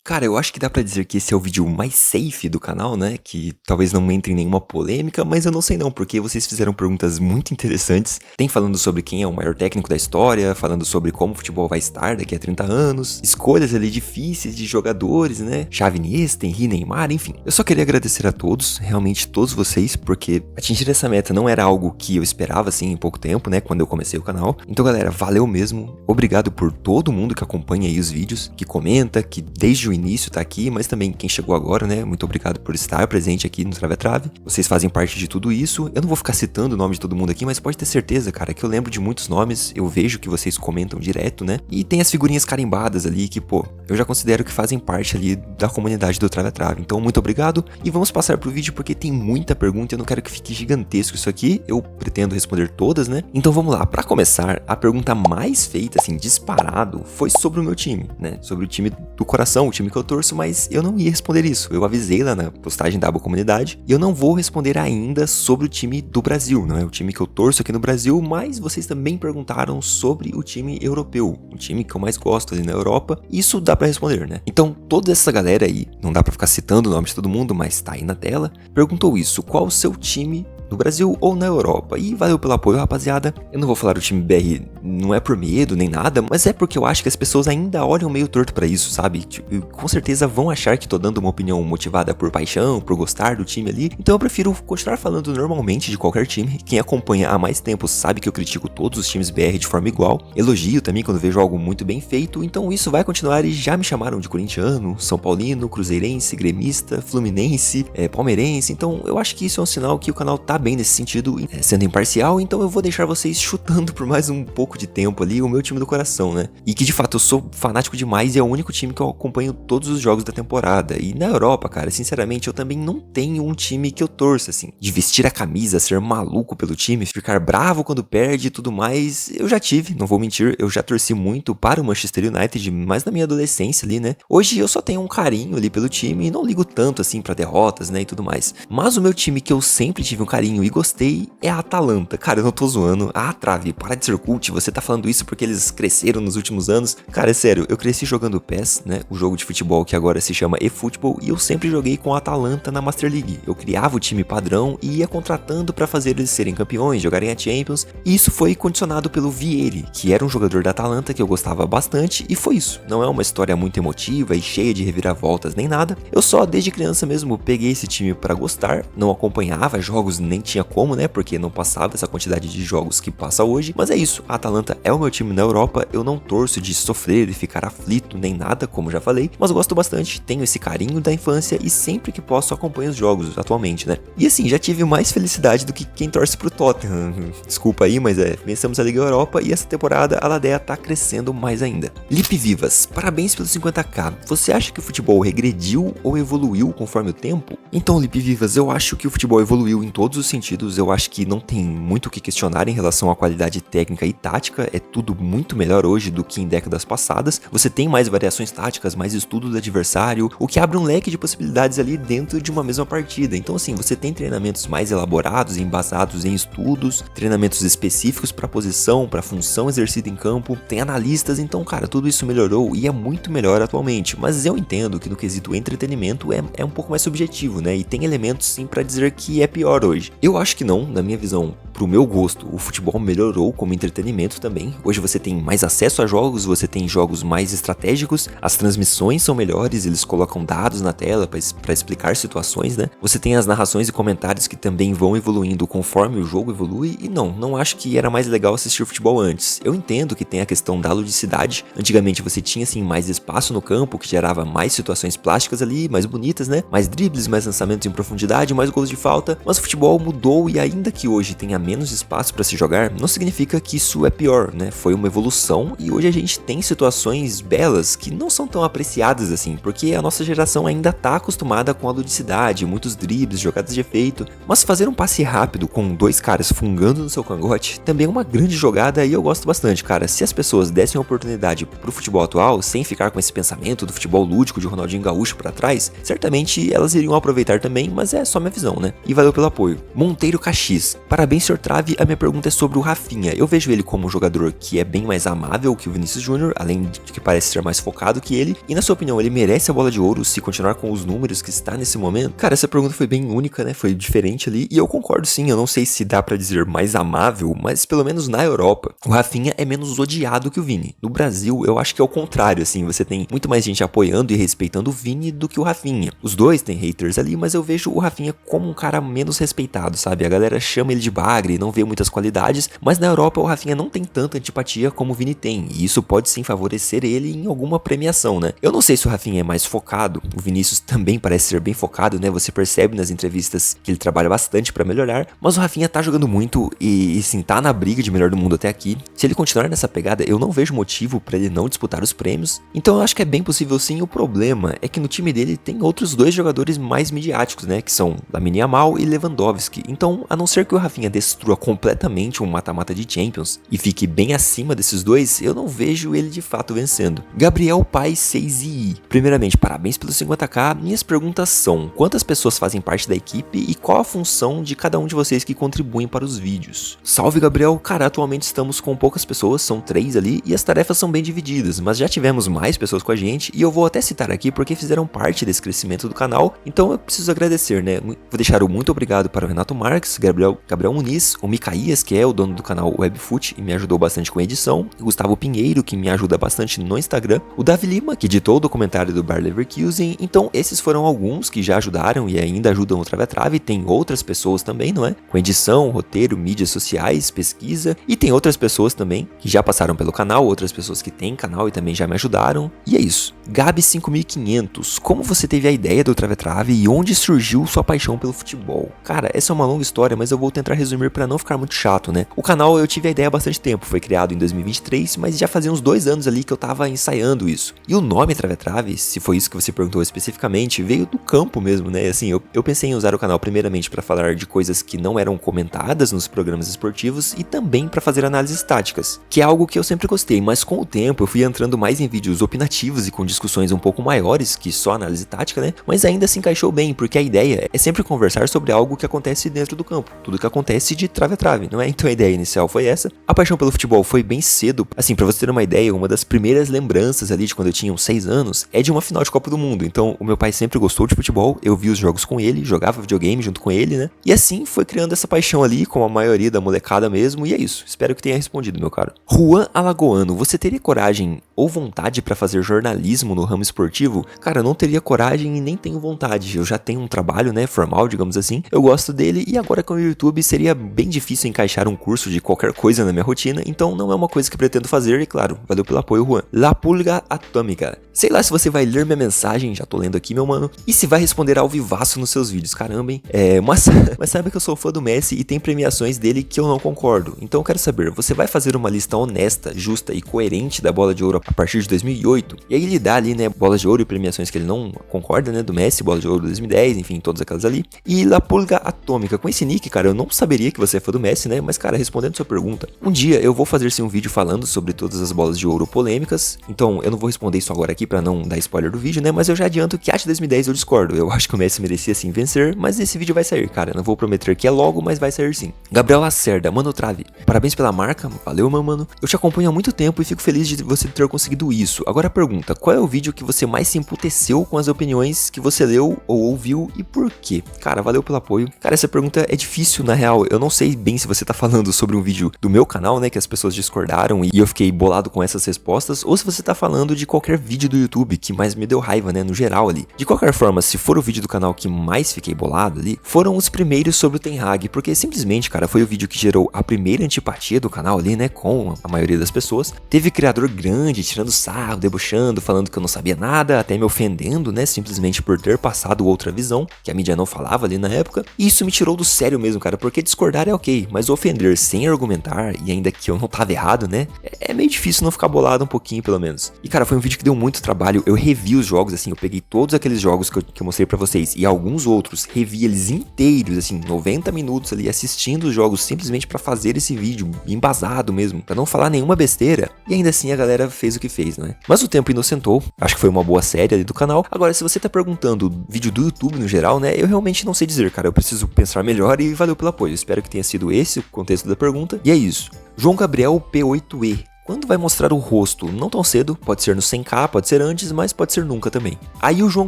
Cara, eu acho que dá pra dizer que esse é o vídeo mais safe do canal, né? Que talvez não entre em nenhuma polêmica, mas eu não sei não, porque vocês fizeram perguntas muito interessantes. Tem falando sobre quem é o maior técnico da história, falando sobre como o futebol vai estar daqui a 30 anos, escolhas ali difíceis de jogadores, né? Xavi, Iniesta, Henry, Neymar, enfim. Eu só queria agradecer a todos, realmente todos vocês, porque atingir essa meta não era algo que eu esperava assim em pouco tempo, né? Quando eu comecei o canal. Então, galera, valeu mesmo. Obrigado por todo mundo que acompanha aí os vídeos, que comenta, que desde o início tá aqui, mas também quem chegou agora, né? Muito obrigado por estar presente aqui no Trave a Trave. Vocês fazem parte de tudo isso. Eu não vou ficar citando o nome de todo mundo aqui, mas pode ter certeza, cara, que eu lembro de muitos nomes, eu vejo que vocês comentam direto, né? E tem as figurinhas carimbadas ali que, pô, eu já considero que fazem parte ali da comunidade do Trave a Trave. Então, muito obrigado e vamos passar pro vídeo porque tem muita pergunta e eu não quero que fique gigantesco isso aqui. Eu pretendo responder todas, né? Então vamos lá. Pra começar, a pergunta mais feita, assim, disparado, foi sobre o meu time, né? Sobre o time do coração, o time que eu torço, mas eu não ia responder isso. Eu avisei lá na postagem da aba comunidade e eu não vou responder ainda sobre o time do Brasil, não é o time que eu torço aqui no Brasil, mas vocês também perguntaram sobre o time europeu, o time que eu mais gosto ali na Europa. Isso dá pra responder, né? Então, toda essa galera aí, não dá pra ficar citando o nome de todo mundo, mas tá aí na tela, perguntou isso: qual o seu time no Brasil ou na Europa? E valeu pelo apoio, rapaziada. Eu não vou falar o time BR, não é por medo nem nada, mas é porque eu acho que as pessoas ainda olham meio torto pra isso, sabe? Tipo, com certeza vão achar que tô dando uma opinião motivada por paixão, por gostar do time ali. Então eu prefiro continuar falando normalmente de qualquer time. Quem acompanha há mais tempo sabe que eu critico todos os times BR de forma igual. Elogio também quando vejo algo muito bem feito. Então isso vai continuar e já me chamaram de corintiano, São Paulino, cruzeirense, gremista, fluminense, palmeirense. Então eu acho que isso é um sinal que o canal tá bem nesse sentido, sendo imparcial, então eu vou deixar vocês chutando por mais um pouco de tempo ali o meu time do coração, né? E que de fato eu sou fanático demais e é o único time que eu acompanho todos os jogos da temporada. E na Europa, cara, sinceramente, eu também não tenho um time que eu torço, assim. De vestir a camisa, ser maluco pelo time, ficar bravo quando perde e tudo mais, eu já tive, não vou mentir, eu já torci muito para o Manchester United, mas na minha adolescência ali, né? Hoje eu só tenho um carinho ali pelo time e não ligo tanto assim pra derrotas, né, e tudo mais. Mas o meu time que eu sempre tive um carinho e gostei é a Atalanta. Cara, eu não tô zoando. Ah, Trave, para de ser cult, você tá falando isso porque eles cresceram nos últimos anos. Cara, é sério, eu cresci jogando PES, né, o jogo de futebol que agora se chama eFootball, e eu sempre joguei com a Atalanta na Master League. Eu criava o time padrão e ia contratando pra fazer eles serem campeões, jogarem a Champions, e isso foi condicionado pelo Vieri, que era um jogador da Atalanta que eu gostava bastante, e foi isso. Não é uma história muito emotiva e cheia de reviravoltas nem nada. Eu só, desde criança mesmo, peguei esse time pra gostar, não acompanhava jogos, nem tinha como, né, porque não passava essa quantidade de jogos que passa hoje, mas é isso, a Atalanta é o meu time na Europa, eu não torço de sofrer e ficar aflito nem nada, como já falei, mas gosto bastante, tenho esse carinho da infância e sempre que posso acompanho os jogos atualmente, né. E assim, já tive mais felicidade do que quem torce pro Tottenham, desculpa aí, mas vencemos a Liga Europa e essa temporada a Ladeia tá crescendo mais ainda. Lipe Vivas, parabéns pelos 50k, você acha que o futebol regrediu ou evoluiu conforme o tempo? Então, Lipe Vivas, eu acho que o futebol evoluiu em todos os sentidos. Eu acho que não tem muito o que questionar em relação à qualidade técnica e tática, é tudo muito melhor hoje do que em décadas passadas. Você tem mais variações táticas, mais estudo do adversário, o que abre um leque de possibilidades ali dentro de uma mesma partida. Então assim, você tem treinamentos mais elaborados, embasados em estudos, treinamentos específicos para posição, para função exercida em campo, tem analistas, então cara, tudo isso melhorou e é muito melhor atualmente. Mas eu entendo que no quesito entretenimento é um pouco mais subjetivo, né? E tem elementos sim para dizer que é pior hoje. Eu acho que não, na minha visão, pro meu gosto, o futebol melhorou como entretenimento também. Hoje você tem mais acesso a jogos, você tem jogos mais estratégicos, as transmissões são melhores, eles colocam dados na tela para explicar situações, né? Você tem as narrações e comentários que também vão evoluindo conforme o jogo evolui, e não acho que era mais legal assistir futebol antes. Eu entendo que tem a questão da ludicidade, antigamente você tinha assim mais espaço no campo, que gerava mais situações plásticas ali, mais bonitas, né? Mais dribles, mais lançamentos em profundidade, mais gols de falta, mas o futebol mudou e ainda que hoje tenha menos espaço para se jogar, não significa que isso é pior, né? Foi uma evolução e hoje a gente tem situações belas que não são tão apreciadas assim, porque a nossa geração ainda tá acostumada com a ludicidade, muitos dribles, jogadas de efeito, mas fazer um passe rápido com dois caras fungando no seu cangote também é uma grande jogada e eu gosto bastante, cara. Se as pessoas dessem a oportunidade pro futebol atual, sem ficar com esse pensamento do futebol lúdico de Ronaldinho Gaúcho pra trás, certamente elas iriam aproveitar também, mas é só minha visão, né? E valeu pelo apoio. Monteiro Caxis. Parabéns, Sr. Trave. A minha pergunta é sobre o Rafinha. Eu vejo ele como um jogador que é bem mais amável que o Vinícius Júnior, além de que parece ser mais focado que ele. E na sua opinião, ele merece a bola de ouro se continuar com os números que está nesse momento? Cara, essa pergunta foi bem única, né? Foi diferente ali. E eu concordo sim, eu não sei se dá pra dizer mais amável, mas pelo menos na Europa, o Rafinha é menos odiado que o Vini. No Brasil, eu acho que é o contrário, assim. Você tem muito mais gente apoiando e respeitando o Vini do que o Rafinha. Os dois têm haters ali, mas eu vejo o Rafinha como um cara menos respeitado, sabe? A galera chama ele de bagre, não vê muitas qualidades, mas na Europa o Rafinha não tem tanta antipatia como o Vini tem, e isso pode sim favorecer ele em alguma premiação, né? Eu não sei se o Rafinha é mais focado, o Vinícius também parece ser bem focado, né? Você percebe nas entrevistas que ele trabalha bastante pra melhorar, mas o Rafinha tá jogando muito e sim, tá na briga de melhor do mundo até aqui. Se ele continuar nessa pegada, eu não vejo motivo pra ele não disputar os prêmios, então eu acho que é bem possível sim. O problema é que no time dele tem outros dois jogadores mais midiáticos, né? Que são Lamine Yamal e Lewandowski. Então, a não ser que o Rafinha destrua completamente um mata-mata de Champions e fique bem acima desses dois, eu não vejo ele de fato vencendo. Gabriel Pai 6i. Primeiramente, parabéns pelos 50k. Minhas perguntas são: quantas pessoas fazem parte da equipe e qual a função de cada um de vocês que contribuem para os vídeos? Salve, Gabriel. Cara, atualmente estamos com poucas pessoas, são 3 ali, e as tarefas são bem divididas, mas já tivemos mais pessoas com a gente e eu vou até citar aqui porque fizeram parte desse crescimento do canal, então eu preciso agradecer, né? Vou deixar o muito obrigado para o Renato Marques, Gabriel Muniz, o Micaías, que é o dono do canal Webfoot e me ajudou bastante com a edição, o Gustavo Pinheiro, que me ajuda bastante no Instagram, o Davi Lima, que editou o documentário do Bayer Leverkusen. Então esses foram alguns que já ajudaram e ainda ajudam o Trave a Trave. Tem outras pessoas também, não é? Com edição, roteiro, mídias sociais, pesquisa, e tem outras pessoas também que já passaram pelo canal, outras pessoas que têm canal e também já me ajudaram. E é isso. Gabi 5500, como você teve a ideia do Trave a Trave e onde surgiu sua paixão pelo futebol? Cara, essa é uma longa história, mas eu vou tentar resumir para não ficar muito chato, né? O canal eu tive a ideia há bastante tempo, foi criado em 2023, mas já fazia uns 2 anos ali que eu tava ensaiando isso. E o nome Trave a Trave, se foi isso que você perguntou especificamente, veio do campo mesmo, né? Assim, eu pensei em usar o canal primeiramente para falar de coisas que não eram comentadas nos programas esportivos e também para fazer análises táticas, que é algo que eu sempre gostei, mas com o tempo eu fui entrando mais em vídeos opinativos e com discussões um pouco maiores que só análise tática, né? Mas ainda se encaixou bem, porque a ideia é sempre conversar sobre algo que acontece dentro do campo, tudo que acontece de trave a trave, não é? Então a ideia inicial foi essa. A paixão pelo futebol foi bem cedo, assim, pra você ter uma ideia, uma das primeiras lembranças ali de quando eu tinha uns 6 anos é de uma final de Copa do Mundo. Então o meu pai sempre gostou de futebol, eu vi os jogos com ele, jogava videogame junto com ele, né? E assim foi criando essa paixão ali, com a maioria da molecada mesmo, e é isso. Espero que tenha respondido, meu caro. Juan Alagoano, você teria coragem ou vontade pra fazer jornalismo no ramo esportivo? Cara, eu não teria coragem e nem tenho vontade. Eu já tenho um trabalho, né, formal, digamos assim. Eu gosto dele e agora com o YouTube seria bem difícil encaixar um curso de qualquer coisa na minha rotina, então não é uma coisa que pretendo fazer e claro, valeu pelo apoio, Juan. La Pulga Atômica. Sei lá se você vai ler minha mensagem, já tô lendo aqui, meu mano, e se vai responder ao vivaço nos seus vídeos, caramba, hein? Mas sabe que eu sou fã do Messi e tem premiações dele que eu não concordo. Então eu quero saber, você vai fazer uma lista honesta, justa e coerente da bola de ouro a partir de 2008? E aí ele dá ali, né, bola de ouro e premiações que ele não concorda, né, do Messi, bola de ouro 2010, enfim, todas aquelas ali. E La Pulga Atômica, com esse nick, cara, eu não saberia que você é fã do Messi, né, mas cara, respondendo sua pergunta, um dia eu vou fazer sim um vídeo falando sobre todas as bolas de ouro polêmicas, então eu não vou responder isso agora aqui pra não dar spoiler do vídeo, né, mas eu já adianto que a de 2010 eu discordo, eu acho que o Messi merecia sim vencer, mas esse vídeo vai sair, cara, não vou prometer que é logo, mas vai sair sim. Gabriel Lacerda, Mano Trave, parabéns pela marca, valeu meu mano, eu te acompanho há muito tempo e fico feliz de você ter conseguido isso. Agora a pergunta, qual é o vídeo que você mais se emputeceu com as opiniões que você leu ou ouviu e por quê? Cara, valeu pelo apoio. Cara, essa pergunta é difícil na real, eu não sei bem se você tá falando sobre um vídeo do meu canal, né, que as pessoas discordaram e eu fiquei bolado com essas respostas, ou se você tá falando de qualquer vídeo do YouTube que mais me deu raiva, né, no geral ali. De qualquer forma, se for o vídeo do canal que mais fiquei bolado ali, foram os primeiros sobre o Ten Hag, porque simplesmente, cara, foi o vídeo que gerou a primeira antipatia do canal ali, né, com a maioria das pessoas. Teve criador grande tirando sarro, debochando, falando que eu não sabia nada, até me ofendendo, né, simplesmente por ter passado outra visão, que a mídia não falava ali na época. E isso me tirou do sério mesmo, cara, porque discordar é ok, mas ofender sem argumentar, e ainda que eu não tava errado, né, é meio difícil não ficar bolado um pouquinho, pelo menos. E cara, foi um vídeo que deu muito trabalho, eu revi os jogos, assim, eu peguei todos aqueles jogos que eu mostrei pra vocês, e alguns outros, revi eles inteiros, assim, 90 minutos ali, assistindo os jogos simplesmente pra fazer esse vídeo, embasado mesmo, pra não falar nenhuma besteira. E ainda assim a galera fez o que fez, né? Mas o tempo inocentou, acho que foi uma boa série ali do canal. Agora, se você tá perguntando vídeo do YouTube no geral, né, eu realmente não sei dizer, cara, eu preciso pensar melhor e valeu pelo apoio. Espero que tenha sido esse o contexto da pergunta. E é isso. João Gabriel P8E. Quando vai mostrar o rosto? Não tão cedo, pode ser no 100k, pode ser antes, mas pode ser nunca também. Aí o João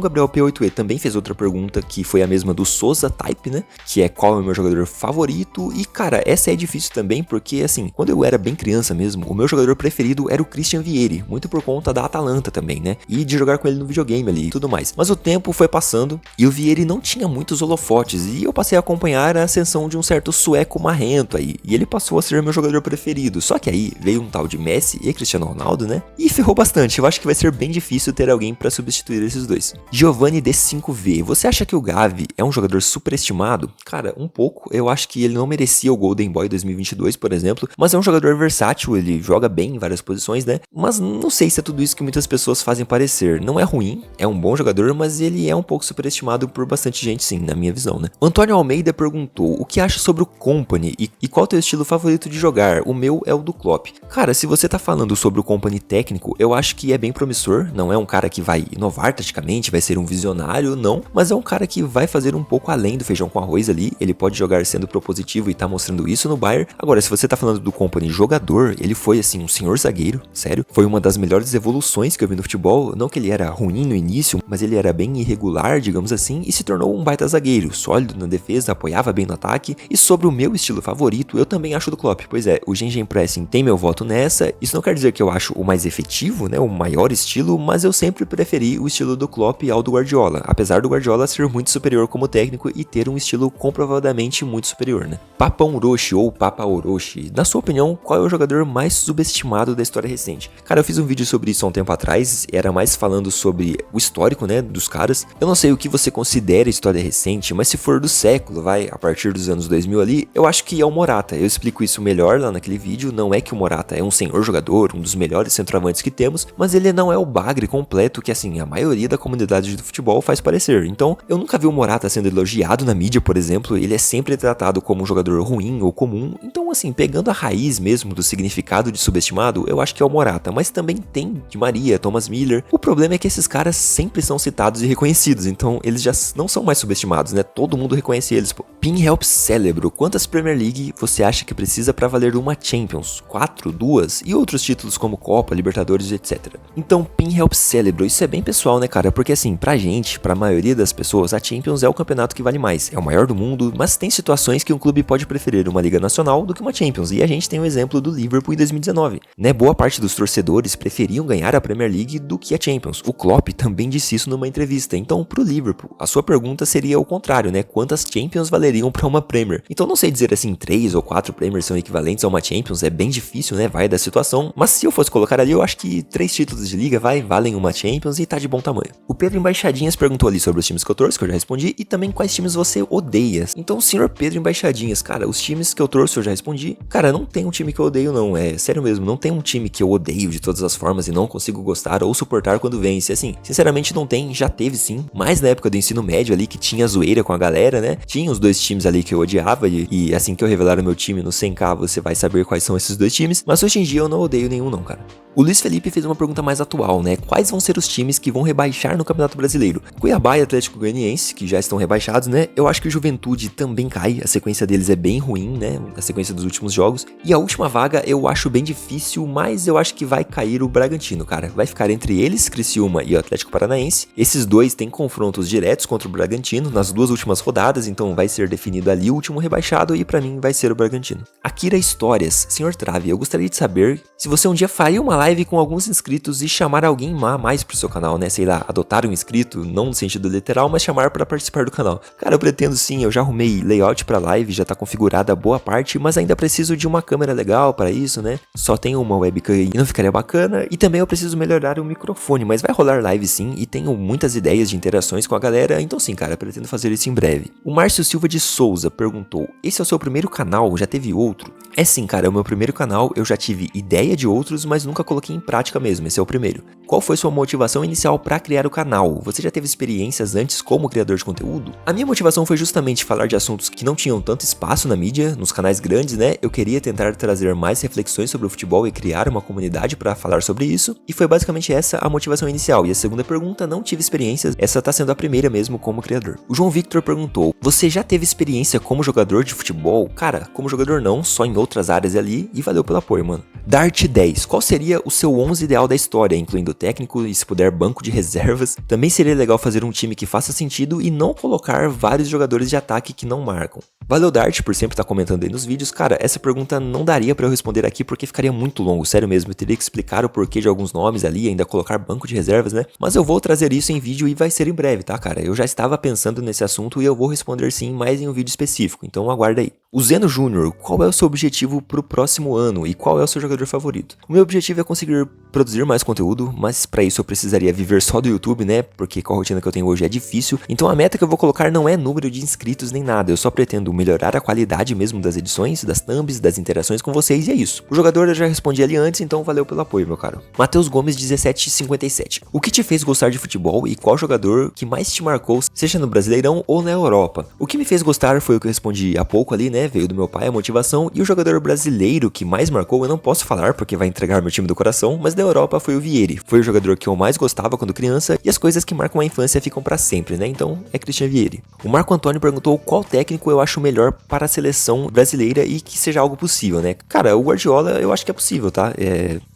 Gabriel P8E também fez outra pergunta, que foi a mesma do Souza Type, né? Que é qual é o meu jogador favorito? E cara, essa é difícil também, porque assim, quando eu era bem criança mesmo, o meu jogador preferido era o Christian Vieri, muito por conta da Atalanta também, né? E de jogar com ele no videogame ali e tudo mais. Mas o tempo foi passando e o Vieri não tinha muitos holofotes, e eu passei a acompanhar a ascensão de um certo sueco marrento aí, e ele passou a ser meu jogador preferido. Só que aí veio um tal de Messi e Cristiano Ronaldo, né? E ferrou bastante. Eu acho que vai ser bem difícil ter alguém pra substituir esses dois. Giovanni D5V. Você acha que o Gavi é um jogador superestimado? Cara, um pouco. Eu acho que ele não merecia o Golden Boy 2022, por exemplo, mas é um jogador versátil, ele joga bem em várias posições, né? Mas não sei se é tudo isso que muitas pessoas fazem parecer. Não é ruim, é um bom jogador, mas ele é um pouco superestimado por bastante gente, sim, na minha visão, né? O Antônio Almeida perguntou, o que acha sobre o Kompany e qual o teu estilo favorito de jogar? O meu é o do Klopp. Cara, se você tá falando sobre o Kompany técnico, eu acho que é bem promissor, não é um cara que vai inovar taticamente, vai ser um visionário, não, mas é um cara que vai fazer um pouco além do feijão com arroz ali, ele pode jogar sendo propositivo e tá mostrando isso no Bayern. Agora, se você tá falando do Kompany jogador, ele foi assim, um senhor zagueiro, sério, foi uma das melhores evoluções que eu vi no futebol, não que ele era ruim no início, mas ele era bem irregular, digamos assim, e se tornou um baita zagueiro, sólido na defesa, apoiava bem no ataque. E sobre o meu estilo favorito, eu também acho do Klopp, pois é, o Gegenpressing tem meu voto nessa, isso não quer dizer que eu acho o mais efetivo, né, o maior estilo, mas eu sempre preferi o estilo do Klopp ao do Guardiola, apesar do Guardiola ser muito superior como técnico e ter um estilo comprovadamente muito superior, né. Papão Orochi ou Papa Orochi, na sua opinião, qual é o jogador mais subestimado da história recente? Cara, eu fiz um vídeo sobre isso há um tempo atrás, era mais falando sobre o histórico, né, dos caras. Eu não sei o que você considera história recente, mas se for do século, a partir dos anos 2000 ali, eu acho que é o Morata. Eu explico isso melhor lá naquele vídeo, não é que o Morata é um senhor jogador, um dos melhores centroavantes que temos, mas ele não é o bagre completo que, assim, a maioria da comunidade do futebol faz parecer. Então, eu nunca vi o Morata sendo elogiado na mídia, por exemplo, ele é sempre tratado como um jogador ruim ou comum. Então, assim, pegando a raiz mesmo do significado de subestimado, eu acho que é o Morata, mas também tem Di Maria, Thomas Müller. O problema é que esses caras sempre são citados e reconhecidos, então eles já não são mais subestimados, né? Todo mundo reconhece eles, pô. Pinhelp Cérebro, quantas Premier League você acha que precisa pra valer uma Champions? 4, 2 e outros títulos como Copa, Libertadores, etc. Então, Pinhelp Cérebro, isso é bem pessoal, né, cara? Porque assim, pra gente, pra maioria das pessoas, a Champions é o campeonato que vale mais, é o maior do mundo, mas tem situações que um clube pode preferir uma Liga Nacional do que uma Champions, e a gente tem o exemplo do Liverpool em 2019, né? Boa parte dos torcedores preferiam ganhar a Premier League do que a Champions. O Klopp também disse isso numa entrevista. Então, pro Liverpool, a sua pergunta seria o contrário, né? Quantas Champions valeriam pra uma Premier? Então, não sei dizer assim, 3 ou 4 Premiers são equivalentes a uma Champions, é bem difícil, né? Vai da situação, mas se eu fosse colocar ali, eu acho que 3 títulos de liga valem uma Champions e tá de bom tamanho. O Pedro Embaixadinhas perguntou ali sobre os times que eu torço, que eu já respondi, e também quais times você odeia. Então, senhor Pedro Embaixadinhas, cara, os times que eu torço eu já respondi. Cara, não tem um time que eu odeio não, é sério mesmo, não tem um time que eu odeio de todas as formas e não consigo gostar ou suportar quando vence, assim, sinceramente não tem, já teve sim, mas na época do ensino médio ali que tinha zoeira com a galera, né, tinha os dois times ali que eu odiava e assim que eu revelar o meu time no 100k você vai saber quais são esses dois times, mas hoje em dia eu não odeio nenhum não, cara. O Luiz Felipe fez uma pergunta mais atual, né? Quais vão ser os times que vão rebaixar no Campeonato Brasileiro? Cuiabá e Atlético Goianiense, que já estão rebaixados, né? Eu acho que o Juventude também cai, a sequência deles é bem ruim, né? A sequência dos últimos jogos. E a última vaga eu acho bem difícil, mas eu acho que vai cair o Bragantino, cara. Vai ficar entre eles, Criciúma e o Atlético Paranaense. Esses dois têm confrontos diretos contra o Bragantino nas duas últimas rodadas, então vai ser definido ali o último rebaixado e pra mim vai ser o Bragantino. Akira Histórias, Senhor Trave, eu gostaria de saber se você um dia faria uma live com alguns inscritos e chamar alguém mais pro seu canal, né? Sei lá, adotar um inscrito, não no sentido literal, mas chamar pra participar do canal. Cara, eu pretendo sim, eu já arrumei layout pra live, já tá configurada a boa parte, mas ainda preciso de uma câmera legal pra isso, né? Só tenho uma webcam e não ficaria bacana, e também eu preciso melhorar o microfone, mas vai rolar live sim, e tenho muitas ideias de interações com a galera, então sim, cara, pretendo fazer isso em breve. O Márcio Silva de Souza perguntou, esse é o seu primeiro canal? Já teve outro? É sim, cara, é o meu primeiro canal, eu já tive ideia de outros, mas nunca coloquei em prática mesmo, esse é o primeiro. Qual foi sua motivação inicial para criar o canal? Você já teve experiências antes como criador de conteúdo? A minha motivação foi justamente falar de assuntos que não tinham tanto espaço na mídia, nos canais grandes, né? Eu queria tentar trazer mais reflexões sobre o futebol e criar uma comunidade para falar sobre isso, e foi basicamente essa a motivação inicial. E a segunda pergunta, não tive experiências, essa tá sendo a primeira mesmo como criador. O João Victor perguntou: você já teve experiência como jogador de futebol? Cara, como jogador não, só em outras áreas ali, e valeu pelo apoio, mano. Dart 10, qual seria o seu 11 ideal da história, incluindo técnico e se puder banco de reservas? Também seria legal fazer um time que faça sentido e não colocar vários jogadores de ataque que não marcam. Valeu Dart por sempre estar comentando aí nos vídeos. Cara, essa pergunta não daria pra eu responder aqui porque ficaria muito longo, sério mesmo, eu teria que explicar o porquê de alguns nomes ali, ainda colocar banco de reservas, né? Mas eu vou trazer isso em vídeo e vai ser em breve, tá, cara? Eu já estava pensando nesse assunto e eu vou responder sim, mais em um vídeo específico, então aguarda aí. O Zeno Júnior, qual é o seu objetivo pro próximo ano e qual é o seu jogador favorito? O meu objetivo é conseguir produzir mais conteúdo, mas pra isso eu precisaria viver só do YouTube, né? Porque com a rotina que eu tenho hoje é difícil. Então a meta que eu vou colocar não é número de inscritos nem nada, eu só pretendo melhorar a qualidade mesmo das edições, das thumbs, das interações com vocês e é isso. O jogador eu já respondi ali antes, então valeu pelo apoio, meu caro. Matheus Gomes 1757. O que te fez gostar de futebol e qual jogador que mais te marcou, seja no Brasileirão ou na Europa? O que me fez gostar foi o que eu respondi há pouco ali, né? Veio do meu pai a motivação, e o jogador brasileiro que mais marcou eu não posso falar porque vai entregar meu time do coração, mas da Europa foi o Vieri. Foi o jogador que eu mais gostava quando criança e as coisas que marcam a infância ficam pra sempre, né? Então é Christian Vieri. O Marco Antônio perguntou qual técnico eu acho melhor para a seleção brasileira e que seja algo possível, né? Cara, o Guardiola eu acho que é possível, tá?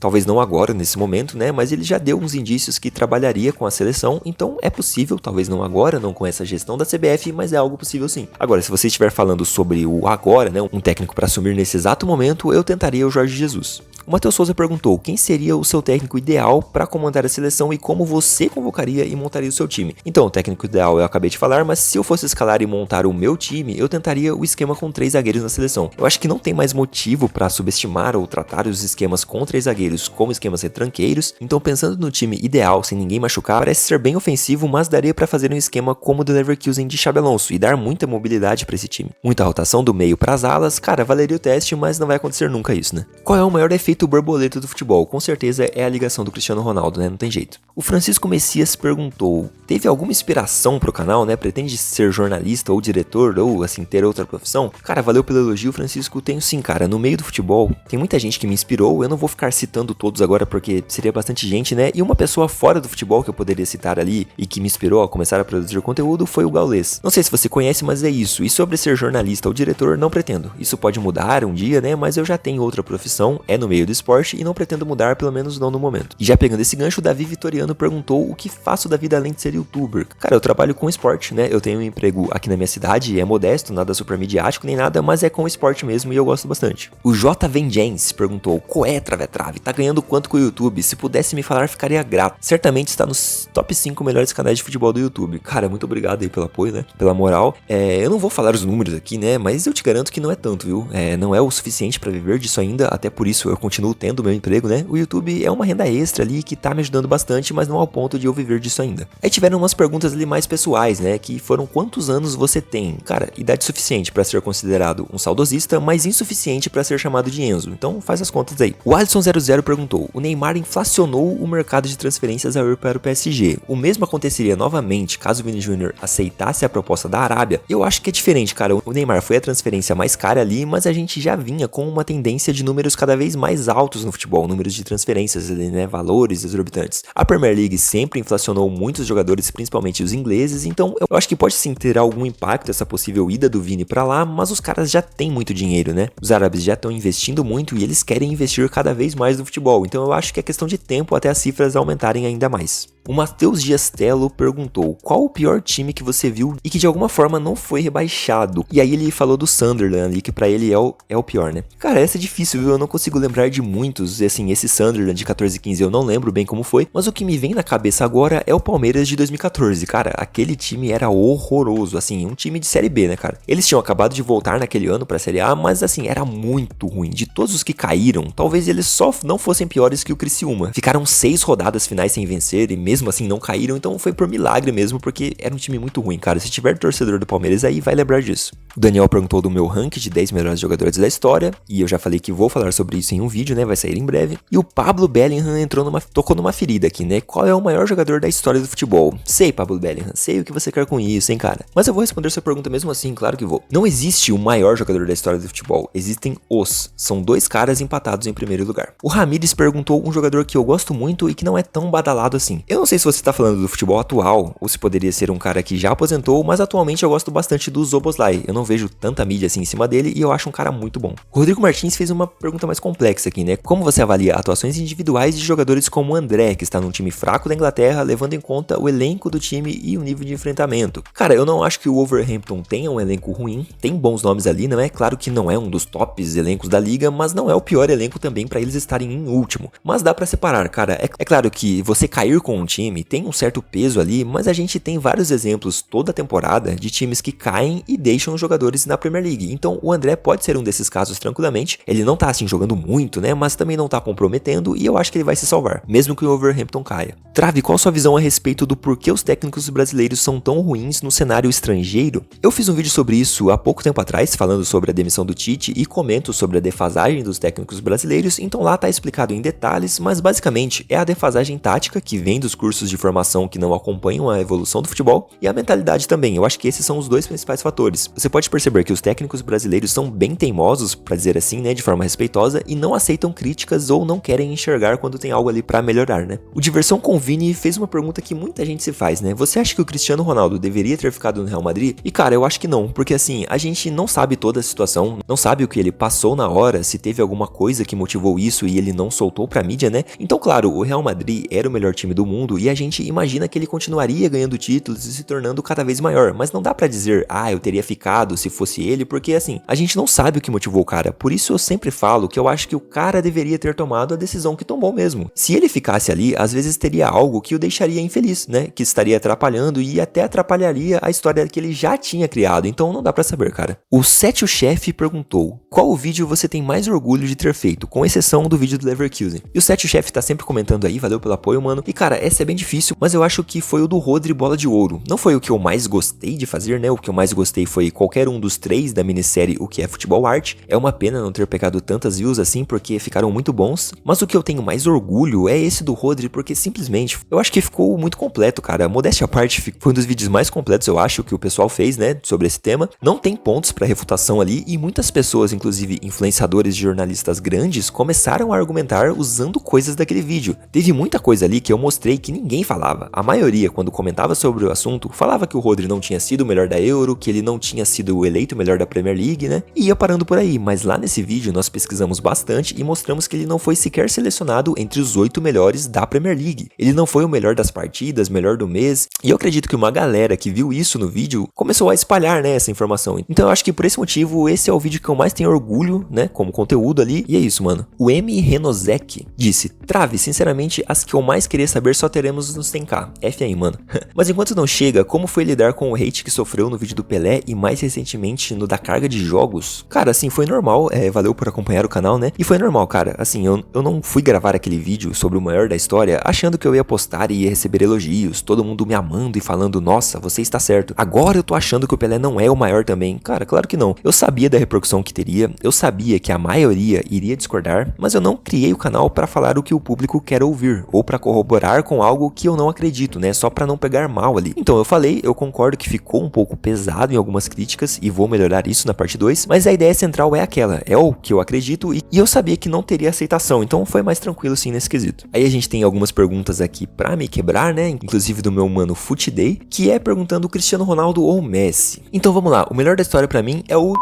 Talvez não agora, nesse momento, né? Mas ele já deu uns indícios que trabalharia com a seleção, então é possível, talvez não agora, não com essa gestão da CBF, mas é algo possível sim. Agora, se você estiver falando sobre o agora, né? Um técnico para assumir nesse exato momento, eu tentaria o Jorge Jesus. O Matheus Souza perguntou quem seria o seu técnico ideal para comandar a seleção e como você convocaria e montaria o seu time. Então, o técnico ideal eu acabei de falar, mas se eu fosse escalar e montar o meu time, eu tentaria o esquema com 3 zagueiros na seleção. Eu acho que não tem mais motivo para subestimar ou tratar os esquemas com 3 zagueiros como esquemas retranqueiros, então pensando no time ideal, sem ninguém machucar, parece ser bem ofensivo, mas daria para fazer um esquema como o do Leverkusen de Xabi Alonso e dar muita mobilidade para esse time. Muita rotação do meio para as alas, cara, valeria o teste, mas não vai acontecer nunca isso, né? Qual é o maior defeito borboleta do futebol? Com certeza é a ligação do Cristiano Ronaldo, né? Não tem jeito. O Francisco Messias perguntou: teve alguma inspiração pro canal, né? Pretende ser jornalista ou diretor ou assim ter outra profissão? Cara, valeu pelo elogio, Francisco. Tenho sim, cara. No meio do futebol tem muita gente que me inspirou. Eu não vou ficar citando todos agora porque seria bastante gente, né? E uma pessoa fora do futebol que eu poderia citar ali e que me inspirou a começar a produzir conteúdo foi o Gaules. Não sei se você conhece, mas é isso. E sobre ser jornalista ou diretor, não pretendo. Isso pode mudar um dia, né? Mas eu já tenho outra profissão, é no meio do esporte e não pretendo mudar, pelo menos não no momento. E já pegando esse gancho, o Davi Vitoriano perguntou o que faço da vida além de ser youtuber. Cara, eu trabalho com esporte, né? Eu tenho um emprego aqui na minha cidade, é modesto, nada super midiático nem nada, mas é com esporte mesmo e eu gosto bastante. O J. Vengeance perguntou: qual é Trave Trave? Tá ganhando quanto com o YouTube? Se pudesse me falar, ficaria grato. Certamente está nos top 5 melhores canais de futebol do YouTube. Cara, muito obrigado aí pelo apoio, né? Pela moral. Eu não vou falar os números aqui, né? Mas eu te garanto que não é tanto, viu? Não é o suficiente pra viver disso ainda, até por isso eu continuo tendo meu emprego, né? O YouTube é uma renda extra ali que tá me ajudando bastante, mas não ao ponto de eu viver disso ainda. Aí tiveram umas perguntas ali mais pessoais, né? Que foram: quantos anos você tem? Cara, idade suficiente pra ser considerado um saudosista, mas insuficiente pra ser chamado de Enzo. Então faz as contas aí. O Alisson00 perguntou: o Neymar inflacionou o mercado de transferências ao ir para o PSG. O mesmo aconteceria novamente caso o Vini Júnior aceitasse a proposta da Arábia? Eu acho que é diferente, cara. O Neymar foi a transferência mais cara ali, mas a gente já vinha com uma tendência de números cada vez mais altos no futebol, números de transferências ali, né? Valores exorbitantes. A Premier League sempre inflacionou muitos jogadores, principalmente os ingleses, então eu acho que pode sim ter algum impacto essa possível ida do Vini pra lá, mas os caras já têm muito dinheiro, né? Os árabes já estão investindo muito e eles querem investir cada vez mais no futebol, então eu acho que é questão de tempo até as cifras aumentarem ainda mais. O Matheus Dias Telo perguntou: qual o pior time que você viu e que de alguma forma não foi rebaixado? E aí ele falou do Sunderland ali, que pra ele é o pior, né? Cara, essa é difícil, viu? Eu não consigo lembrar de muitos, e assim, esse Sunderland de 14 e 15 eu não lembro bem como foi, mas o que me vem na cabeça agora é o Palmeiras de 2014, cara. Aquele time era horroroso, assim, um time de Série B, né, cara? Eles tinham acabado de voltar naquele ano pra Série A, mas assim, era muito ruim. De todos os que caíram, talvez eles só não fossem piores que o Criciúma. Ficaram 6 rodadas finais sem vencer e mesmo assim não caíram, então foi por milagre mesmo, porque era um time muito ruim, cara. Se tiver torcedor do Palmeiras aí, vai lembrar disso. O Daniel perguntou do meu ranking de 10 melhores jogadores da história, e eu já falei que vou falar sobre isso em um vídeo, né, vai sair em breve. E o Pablo Bellingham tocou numa ferida aqui, né, qual é o maior jogador da história do futebol? Sei, Pablo Bellingham, sei o que você quer com isso, hein, cara. Mas eu vou responder sua pergunta mesmo assim, claro que vou. Não existe o maior jogador da história do futebol, existem são 2 caras empatados em primeiro lugar. O Ramires perguntou um jogador que eu gosto muito e que não é tão badalado assim. Eu não sei se você tá falando do futebol atual, ou se poderia ser um cara que já aposentou, mas atualmente eu gosto bastante do Szoboszlai. Eu não vejo tanta mídia assim em cima dele e eu acho um cara muito bom. O Rodrigo Martins fez uma pergunta mais complexa aqui, né? Como você avalia atuações individuais de jogadores como o André, que está num time fraco da Inglaterra, levando em conta o elenco do time e o nível de enfrentamento? Cara, eu não acho que o Wolverhampton tenha um elenco ruim, tem bons nomes ali, não é? Claro que não é um dos tops elencos da liga, mas não é o pior elenco também para eles estarem em último. Mas dá para separar, cara. É claro que você cair com um time tem um certo peso ali, mas a gente tem vários exemplos toda a temporada de times que caem e deixam os jogadores na Premier League. Então o André pode ser um desses casos tranquilamente. Ele não tá assim jogando muito, né, mas também não tá comprometendo e eu acho que ele vai se salvar, mesmo que o Wolverhampton caia. Trave, qual sua visão a respeito do porquê os técnicos brasileiros são tão ruins no cenário estrangeiro? Eu fiz um vídeo sobre isso há pouco tempo atrás, falando sobre a demissão do Tite e comento sobre a defasagem dos técnicos brasileiros, então lá tá explicado em detalhes, mas basicamente é a defasagem tática que vem dos cursos de formação que não acompanham a evolução do futebol e a mentalidade também. Eu acho que esses são os 2 principais fatores. Você pode perceber que os técnicos brasileiros são bem teimosos, pra dizer assim, né, de forma respeitosa, e não aceitam críticas ou não querem enxergar quando tem algo ali pra melhorar, né? O Diversão com Vini fez uma pergunta que muita gente se faz, né? Você acha que o Cristiano Ronaldo deveria ter ficado no Real Madrid? E cara, eu acho que não, porque assim, a gente não sabe toda a situação, não sabe o que ele passou na hora, se teve alguma coisa que motivou isso e ele não soltou pra mídia, né? Então claro, o Real Madrid era o melhor time do mundo e a gente imagina que ele continuaria ganhando títulos e se tornando cada vez maior, mas não dá pra dizer, eu teria ficado se fosse ele, porque assim, a gente não sabe o que motivou o cara, por isso eu sempre falo que eu acho que o cara deveria ter tomado a decisão que tomou mesmo. Se ele ficasse ali, às vezes teria algo que o deixaria infeliz, né, que estaria atrapalhando e até atrapalharia a história que ele já tinha criado, então não dá pra saber, cara. O Sétio Chefe perguntou, qual o vídeo você tem mais orgulho de ter feito, com exceção do vídeo do Leverkusen? E o Sétio Chefe tá sempre comentando aí, valeu pelo apoio, mano. E cara, essa é bem difícil, mas eu acho que foi o do Rodri Bola de Ouro. Não foi o que eu mais gostei de fazer, né? O que eu mais gostei foi qualquer um dos 3 da minissérie O que é Futebol Arte. É uma pena não ter pegado tantas views assim, porque ficaram muito bons. Mas o que eu tenho mais orgulho é esse do Rodri, porque simplesmente eu acho que ficou muito completo, cara. Modéstia à parte, foi um dos vídeos mais completos, eu acho, que o pessoal fez, né? Sobre esse tema. Não tem pontos pra refutação ali e muitas pessoas, inclusive influenciadores de jornalistas grandes, começaram a argumentar usando coisas daquele vídeo. Teve muita coisa ali que eu mostrei que ninguém falava. A maioria, quando comentava sobre o assunto, falava que o Rodri não tinha sido o melhor da Euro, que ele não tinha sido o eleito melhor da Premier League, né? E ia parando por aí, mas lá nesse vídeo nós pesquisamos bastante e mostramos que ele não foi sequer selecionado entre os 8 melhores da Premier League. Ele não foi o melhor das partidas, melhor do mês, e eu acredito que uma galera que viu isso no vídeo começou a espalhar, né, essa informação. Então eu acho que por esse motivo, esse é o vídeo que eu mais tenho orgulho, né, como conteúdo ali, e é isso, mano. O M. Renozek disse, Trave, sinceramente, as que eu mais queria saber só teremos nos 100k. F aí, mano. Mas enquanto não chega, como foi lidar com o hate que sofreu no vídeo do Pelé e mais recentemente no da carga de jogos? Cara, assim, foi normal, valeu por acompanhar o canal, né? E foi normal, cara, assim, eu não fui gravar aquele vídeo sobre o maior da história achando que eu ia postar e ia receber elogios, todo mundo me amando e falando, nossa, você está certo. Agora eu tô achando que o Pelé não é o maior também. Cara, claro que não. Eu sabia da repercussão que teria, eu sabia que a maioria iria discordar, mas eu não criei o canal pra falar o que o público quer ouvir, ou pra corroborar com algo que eu não acredito, né? Só pra não pegar mal ali. Então eu falei, eu concordo que ficou um pouco pesado em algumas críticas e vou melhorar isso na parte 2, mas a ideia central é aquela, é o que eu acredito e eu sabia que não teria aceitação, então foi mais tranquilo sim nesse quesito. Aí a gente tem algumas perguntas aqui pra me quebrar, né? Inclusive do meu mano Footday, que é perguntando o Cristiano Ronaldo ou Messi. Então vamos lá, o melhor da história pra mim é o...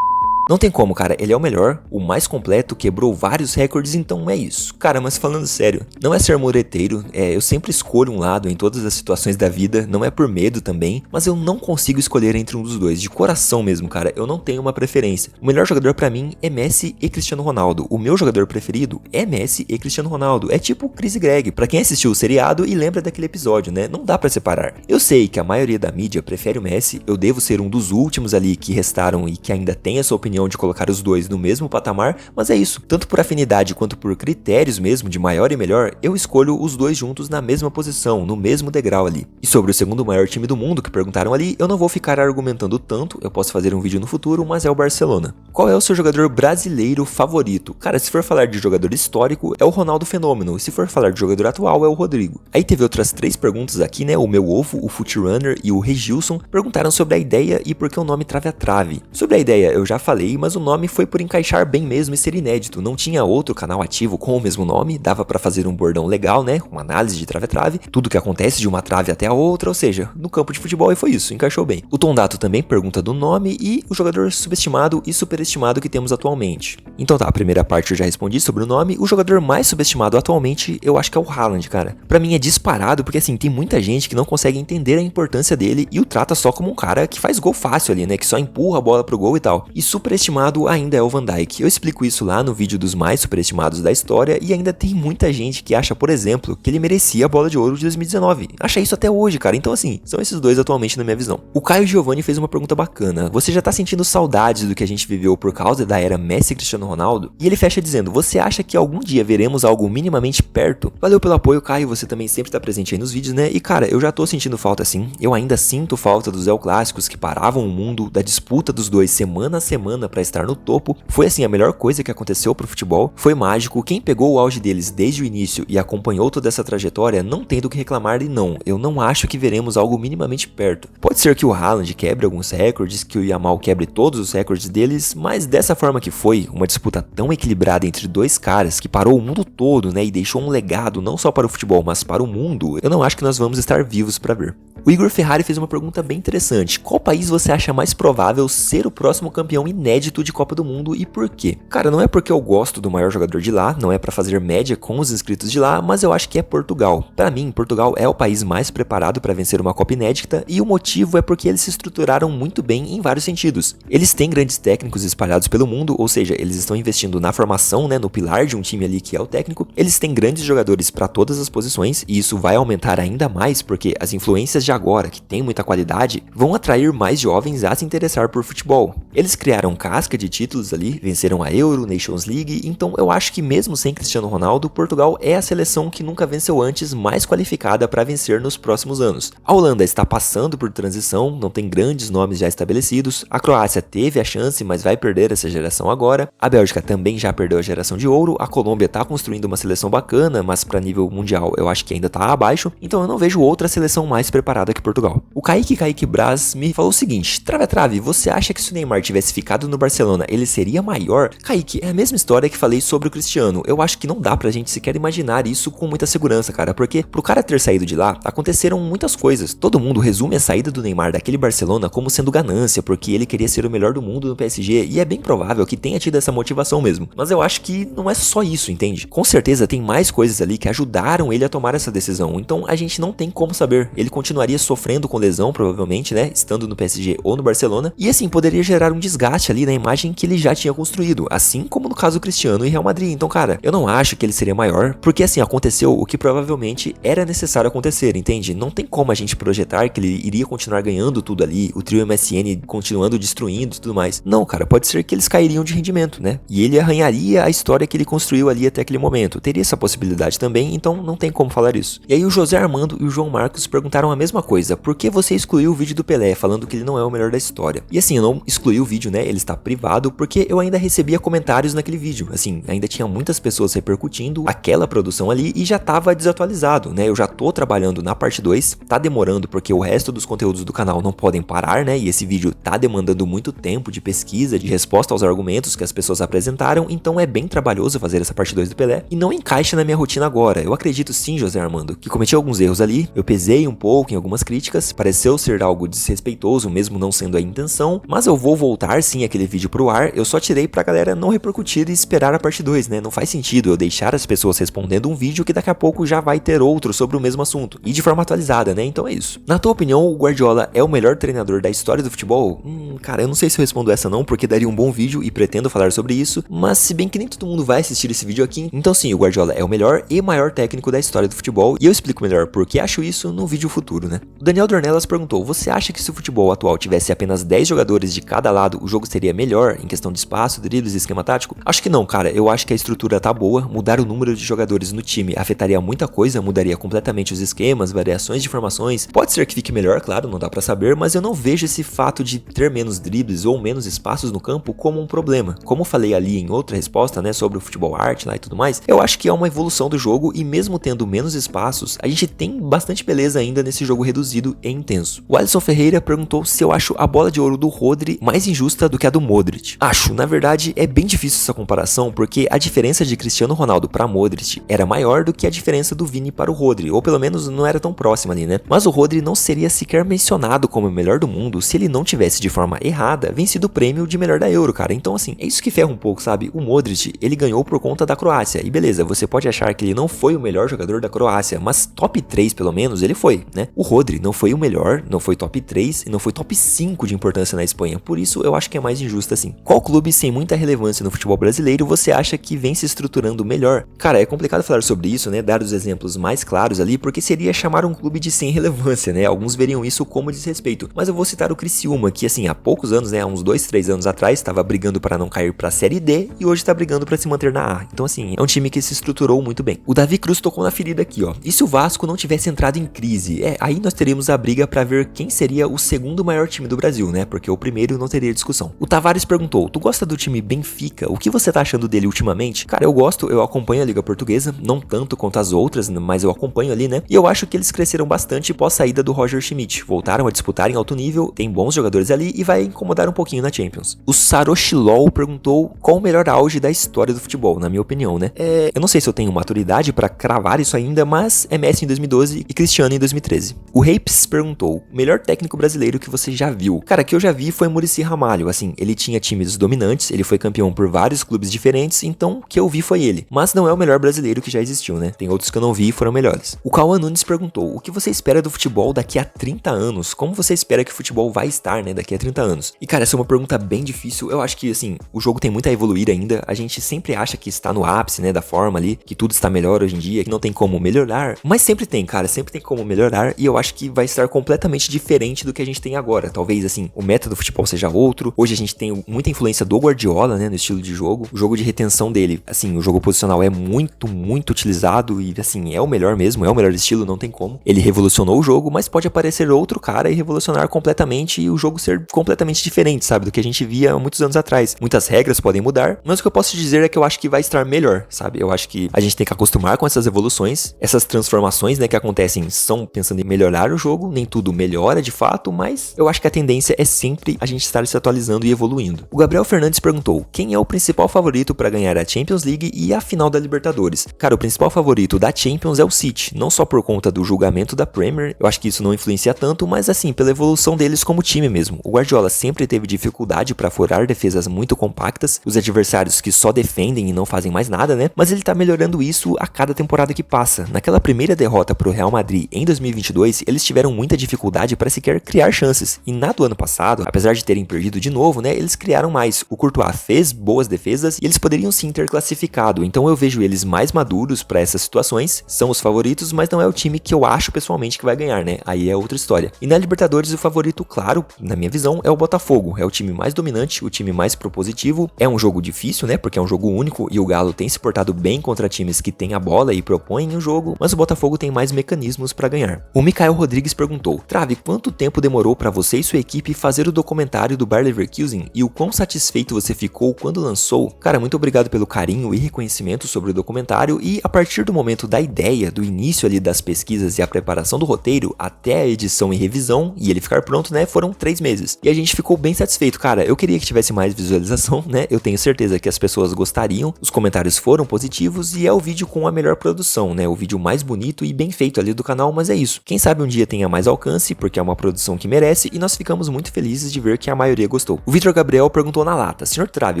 Não tem como, cara, ele é o melhor, o mais completo, quebrou vários recordes, então é isso. Cara, mas falando sério, não é ser mureteiro, eu sempre escolho um lado em todas as situações da vida, não é por medo também, mas eu não consigo escolher entre um dos dois, de coração mesmo, cara, eu não tenho uma preferência. O melhor jogador pra mim é Messi e Cristiano Ronaldo, o meu jogador preferido é Messi e Cristiano Ronaldo, é tipo Chris e Greg, pra quem assistiu o seriado e lembra daquele episódio, né, não dá pra separar. Eu sei que a maioria da mídia prefere o Messi, eu devo ser um dos últimos ali que restaram e que ainda tem a sua opinião opinião de colocar os dois no mesmo patamar, mas é isso, tanto por afinidade quanto por critérios mesmo de maior e melhor, eu escolho os dois juntos na mesma posição, no mesmo degrau ali. E sobre o segundo maior time do mundo que perguntaram ali, eu não vou ficar argumentando tanto, eu posso fazer um vídeo no futuro, mas é o Barcelona. Qual é o seu jogador brasileiro favorito? Cara, se for falar de jogador histórico, é o Ronaldo Fenômeno, e se for falar de jogador atual, é o Rodrigo. Aí teve outras 3 perguntas aqui, né, o Meu Ovo, o Footrunner e o Regilson perguntaram sobre a ideia e por que o nome Trave a Trave. Sobre a ideia eu já falei, mas o nome foi por encaixar bem mesmo e ser inédito, não tinha outro canal ativo com o mesmo nome, dava pra fazer um bordão legal, né, uma análise de trave a trave, tudo que acontece de uma trave até a outra, ou seja, no campo de futebol, e foi isso, encaixou bem. O Tondato também pergunta do nome e o jogador subestimado e superestimado que temos atualmente. Então tá, a primeira parte eu já respondi sobre o nome, o jogador mais subestimado atualmente eu acho que é o Haaland, cara. Pra mim é disparado porque assim, tem muita gente que não consegue entender a importância dele e o trata só como um cara que faz gol fácil ali, né, que só empurra a bola pro gol e tal. E superestimado ainda é o Van Dijk. Eu explico isso lá no vídeo dos mais superestimados da história e ainda tem muita gente que acha, por exemplo, que ele merecia a bola de ouro de 2019. Acha isso até hoje, cara. Então assim, são esses dois atualmente na minha visão. O Caio Giovanni fez uma pergunta bacana. Você já tá sentindo saudades do que a gente viveu por causa da era Messi e Cristiano Ronaldo? E ele fecha dizendo, você acha que algum dia veremos algo minimamente perto? Valeu pelo apoio, Caio. Você também sempre tá presente aí nos vídeos, né? E cara, eu já tô sentindo falta sim. Eu ainda sinto falta dos El Clássicos que paravam o mundo, da disputa dos dois semana a semana pra estar no topo. Foi assim a melhor coisa que aconteceu pro futebol. Foi mágico. Quem pegou o auge deles desde o início e acompanhou toda essa trajetória não tem do que reclamar e não. Eu não acho que veremos algo minimamente perto. Pode ser que o Haaland quebre alguns recordes, que o Yamal quebre todos os recordes deles, mas dessa forma que foi, uma disputa tão equilibrada entre dois caras que parou o mundo todo, né, e deixou um legado não só para o futebol, mas para o mundo, eu não acho que nós vamos estar vivos para ver. O Igor Ferrari fez uma pergunta bem interessante. Qual país você acha mais provável ser o próximo campeão inédito de Copa do Mundo e por quê? Cara, não é porque eu gosto do maior jogador de lá, não é pra fazer média com os inscritos de lá, mas eu acho que é Portugal. Pra mim, Portugal é o país mais preparado pra vencer uma Copa inédita e o motivo é porque eles se estruturaram muito bem em vários sentidos. Eles têm grandes técnicos espalhados pelo mundo, ou seja, eles estão investindo na formação, né, no pilar de um time ali que é o técnico. Eles têm grandes jogadores pra todas as posições e isso vai aumentar ainda mais porque as influências de agora, que tem muita qualidade, vão atrair mais jovens a se interessar por futebol. Eles criaram casca de títulos ali, venceram a Euro, Nations League, então eu acho que mesmo sem Cristiano Ronaldo, Portugal é a seleção que nunca venceu antes mais qualificada para vencer nos próximos anos. A Holanda está passando por transição, não tem grandes nomes já estabelecidos, a Croácia teve a chance, mas vai perder essa geração agora, a Bélgica também já perdeu a geração de ouro, a Colômbia está construindo uma seleção bacana, mas para nível mundial eu acho que ainda está abaixo, então eu não vejo outra seleção mais preparada que Portugal. O Kaique Braz me falou o seguinte, trave a trave, você acha que se o Neymar tivesse ficado no Barcelona, ele seria maior? Kaique, é a mesma história que falei sobre o Cristiano, eu acho que não dá pra gente sequer imaginar isso com muita segurança, cara, porque pro cara ter saído de lá, aconteceram muitas coisas, todo mundo resume a saída do Neymar daquele Barcelona como sendo ganância, porque ele queria ser o melhor do mundo no PSG, e é bem provável que tenha tido essa motivação mesmo, mas eu acho que não é só isso, entende? Com certeza tem mais coisas ali que ajudaram ele a tomar essa decisão, então a gente não tem como saber, ele continuaria sofrendo com lesão, provavelmente, né, estando no PSG ou no Barcelona, e assim, poderia gerar um desgaste ali na imagem que ele já tinha construído, assim como no caso do Cristiano e Real Madrid. Então, cara, eu não acho que ele seria maior, porque assim, aconteceu o que provavelmente era necessário acontecer, entende? Não tem como a gente projetar que ele iria continuar ganhando tudo ali, o trio MSN continuando destruindo e tudo mais. Não, cara, pode ser que eles cairiam de rendimento, né? E ele arranharia a história que ele construiu ali até aquele momento. Teria essa possibilidade também, então não tem como falar isso. E aí o José Armando e o João Marcos perguntaram a mesma coisa, por que você excluiu o vídeo do Pelé, falando que ele não é o melhor da história? E assim, eu não excluí o vídeo, né, ele está privado, porque eu ainda recebia comentários naquele vídeo, assim, ainda tinha muitas pessoas repercutindo aquela produção ali e já tava desatualizado, né, eu já tô trabalhando na parte 2, tá demorando porque o resto dos conteúdos do canal não podem parar, né, e esse vídeo tá demandando muito tempo de pesquisa, de resposta aos argumentos que as pessoas apresentaram, então é bem trabalhoso fazer essa parte 2 do Pelé, e não encaixa na minha rotina agora. Eu acredito sim, José Armando, que cometi alguns erros ali, eu pesei um pouco em algumas críticas, pareceu ser algo desrespeitoso, mesmo não sendo a intenção, mas eu vou voltar sim aquele vídeo pro ar, eu só tirei pra galera não repercutir e esperar a parte 2, né, não faz sentido eu deixar as pessoas respondendo um vídeo que daqui a pouco já vai ter outro sobre o mesmo assunto, e de forma atualizada, né, então é isso. Na tua opinião, o Guardiola é o melhor treinador da história do futebol? Cara, eu não sei se eu respondo essa não, porque daria um bom vídeo e pretendo falar sobre isso, mas se bem que nem todo mundo vai assistir esse vídeo aqui, então sim, o Guardiola é o melhor e maior técnico da história do futebol, e eu explico melhor por que acho isso no vídeo futuro, né. O Daniel Dornelas perguntou, você acha que se o futebol atual tivesse apenas 10 jogadores de cada lado, o jogo seria seria melhor em questão de espaço, dribles e esquema tático? Acho que não, cara. Eu acho que a estrutura tá boa, mudar o número de jogadores no time afetaria muita coisa, mudaria completamente os esquemas, variações de formações. Pode ser que fique melhor, claro, não dá pra saber, mas eu não vejo esse fato de ter menos dribles ou menos espaços no campo como um problema. Como eu falei ali em outra resposta, né, sobre o futebol arte lá e tudo mais, eu acho que é uma evolução do jogo e mesmo tendo menos espaços, a gente tem bastante beleza ainda nesse jogo reduzido e intenso. O Alisson Ferreira perguntou se eu acho a bola de ouro do Rodri mais injusta do que a do Modric. Acho, na verdade, é bem difícil essa comparação porque a diferença de Cristiano Ronaldo para Modric era maior do que a diferença do Vini para o Rodri, ou pelo menos não era tão próxima ali, né? Mas o Rodri não seria sequer mencionado como o melhor do mundo se ele não tivesse de forma errada vencido o prêmio de melhor da Euro, cara. Então assim, é isso que ferra um pouco, sabe? O Modric, ele ganhou por conta da Croácia, e beleza, você pode achar que ele não foi o melhor jogador da Croácia, mas top 3 pelo menos ele foi, né? O Rodri não foi o melhor, não foi top 3 e não foi top 5 de importância na Espanha, por isso eu acho que é mais injusto assim. Qual clube sem muita relevância no futebol brasileiro você acha que vem se estruturando melhor? Cara, é complicado falar sobre isso, né? Dar os exemplos mais claros ali, porque seria chamar um clube de sem relevância, né? Alguns veriam isso como desrespeito, mas eu vou citar o Criciúma, que assim, há poucos anos, né? Há uns 2, 3 anos atrás, estava brigando para não cair pra Série D e hoje tá brigando para se manter na A. Então assim, é um time que se estruturou muito bem. O Davi Cruz tocou na ferida aqui, ó. E se o Vasco não tivesse entrado em crise? Aí nós teríamos a briga para ver quem seria o segundo maior time do Brasil, né? Porque o primeiro não teria discussão. O Tavares perguntou: tu gosta do time Benfica? O que você tá achando dele ultimamente? Cara, eu gosto, eu acompanho a Liga Portuguesa, não tanto quanto as outras, mas eu acompanho ali, né? E eu acho que eles cresceram bastante pós saída do Roger Schmidt. Voltaram a disputar em alto nível, tem bons jogadores ali e vai incomodar um pouquinho na Champions. O Saroshilol perguntou qual o melhor auge da história do futebol, na minha opinião, né? Eu não sei se eu tenho maturidade pra cravar isso ainda, mas é Messi em 2012 e Cristiano em 2013. O Rapes perguntou: melhor técnico brasileiro que você já viu? Cara, que eu já vi foi Muricy Ramalho, assim, ele tinha times dominantes, ele foi campeão por vários clubes diferentes, então o que eu vi foi ele. Mas não é o melhor brasileiro que já existiu, né? Tem outros que eu não vi e foram melhores. O Cauã Nunes perguntou: o que você espera do futebol daqui a 30 anos? Como você espera que o futebol vai estar, né, daqui a 30 anos? E cara, essa é uma pergunta bem difícil. Eu acho que, assim, o jogo tem muito a evoluir ainda. A gente sempre acha que está no ápice, né, da forma ali, que tudo está melhor hoje em dia, que não tem como melhorar. Mas sempre tem, cara, sempre tem como melhorar e eu acho que vai estar completamente diferente do que a gente tem agora. Talvez, assim, o método do futebol seja outro. Hoje a gente tem muita influência do Guardiola, né, no estilo de jogo. O jogo de retenção dele, assim, o jogo posicional é muito utilizado e, assim, é o melhor mesmo, é o melhor estilo, não tem como. Ele revolucionou o jogo, mas pode aparecer outro cara e revolucionar completamente e o jogo ser completamente diferente, sabe, do que a gente via há muitos anos atrás. Muitas regras podem mudar, mas o que eu posso dizer é que eu acho que vai estar melhor, sabe? Eu acho que a gente tem que acostumar com essas evoluções, essas transformações, né, que acontecem são pensando em melhorar o jogo, nem tudo melhora de fato, mas eu acho que a tendência é sempre a gente estar se atualizando e evoluindo. O Gabriel Fernandes perguntou: quem é o principal favorito para ganhar a Champions League e a final da Libertadores? Cara, o principal favorito da Champions é o City, não só por conta do julgamento da Premier, eu acho que isso não influencia tanto, mas assim, pela evolução deles como time mesmo. O Guardiola sempre teve dificuldade para furar defesas muito compactas, os adversários que só defendem e não fazem mais nada, né? Mas ele tá melhorando isso a cada temporada que passa. Naquela primeira derrota pro Real Madrid em 2022, eles tiveram muita dificuldade para sequer criar chances. E na do ano passado, apesar de terem perdido de novo, né, eles criaram mais. O Courtois fez boas defesas e eles poderiam sim ter classificado. Então eu vejo eles mais maduros para essas situações, são os favoritos, mas não é o time que eu acho pessoalmente que vai ganhar, né? Aí é outra história. E na Libertadores o favorito, claro, na minha visão, é o Botafogo. É o time mais dominante, o time mais propositivo. É um jogo difícil, né? Porque é um jogo único e o Galo tem se portado bem contra times que têm a bola e propõem o jogo, mas o Botafogo tem mais mecanismos para ganhar. O Mikael Rodrigues perguntou: Trave, quanto tempo demorou para você e sua equipe fazer o documentário do Bayer Leverkusen e o quão satisfeito você ficou quando lançou? Cara, muito obrigado pelo carinho e reconhecimento sobre o documentário e a partir do momento da ideia, do início ali das pesquisas e a preparação do roteiro até a edição e revisão e ele ficar pronto, né, foram 3 meses. E a gente ficou bem satisfeito, cara. Eu queria que tivesse mais visualização, né? Eu tenho certeza que as pessoas gostariam, os comentários foram positivos e é o vídeo com a melhor produção, né? O vídeo mais bonito e bem feito ali do canal, mas é isso. Quem sabe um dia tenha mais alcance, porque é uma produção que merece e nós ficamos muito felizes de ver que a maioria gostou. O Vitor Gabriel perguntou na lata: Senhor Trave,